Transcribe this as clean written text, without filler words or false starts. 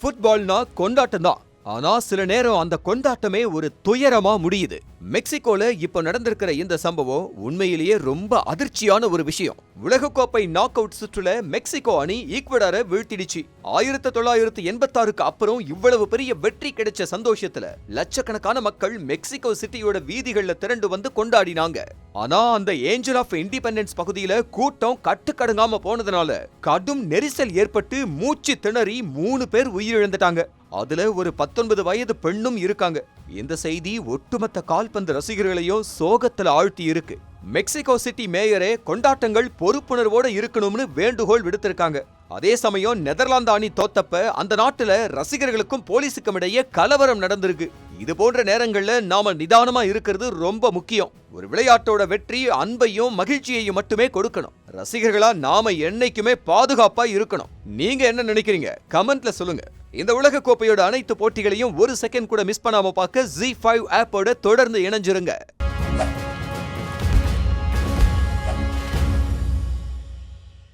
ஃபுட்பால்னா கொண்டாட்டம் தான். ஆனா சில நேரம் அந்த கொண்டாட்டமே ஒரு துயரமா முடியுது. மெக்சிகோல இப்ப நடந்திருக்கிற இந்த சம்பவம் உண்மையிலேயே ரொம்ப அதிர்ச்சியான ஒரு விஷயம். உலகக்கோப்பை நாக் அவுட் சுற்றுல மெக்சிகோ அணி ஈக்வடாரை வீழ்த்திடுச்சு. 1986க்கு அப்புறம் இவ்வளவு பெரிய வெற்றி கிடைச்ச சந்தோஷத்துல லட்சக்கணக்கான மக்கள் மெக்சிகோ சிட்டியோட வீதிகள்ல திரண்டு வந்து கொண்டாடினாங்க. ஆனா அந்த ஏஞ்சல் ஆஃப் இண்டிபெண்டன்ஸ் பகுதியில கூட்டம் கட்டுக்கடங்காம போனதுனால கடும் நெரிசல் ஏற்பட்டு மூச்சு திணறி 3 பேர் உயிரிழந்துட்டாங்க. அதுல ஒரு 19 வயது பெண்ணும் இருக்காங்க. இந்த செய்தி ஒட்டுமொத்த கால்பந்து ரசிகர்களையும் சோகத்துல ஆழ்த்தி இருக்கு. மெக்சிகோ சிட்டி மேயரே கொண்டாட்டங்கள் பொறுப்புணர்வோட இருக்கணும்னு வேண்டுகோள் விடுத்திருக்காங்க. அதே சமயம் நெதர்லாந்து அணி தோத்தப்ப அந்த நாட்டுல ரசிகர்களுக்கும் போலீஸுக்கும் இடையே கலவரம் நடந்திருக்கு. இது போன்ற நேரங்கள்ல நாம நிதானமா இருக்கிறது ரொம்ப முக்கியம். ஒரு விளையாட்டோட வெற்றி அன்பையும் மகிழ்ச்சியையும் மட்டுமே கொடுக்கணும். ரசிகர்களா நாம என்னைக்குமே பாதுகாப்பா இருக்கணும். நீங்க என்ன நினைக்கிறீங்க? கமெண்ட்ல சொல்லுங்க. இந்த உலக கோப்பையோட அனைத்து போட்டிகளையும் ஒரு செகண்ட் கூட மிஸ் பண்ணாம பார்க்க ZEE5 ஆப்போட தொடர்ந்து இணைஞ்சிருங்க.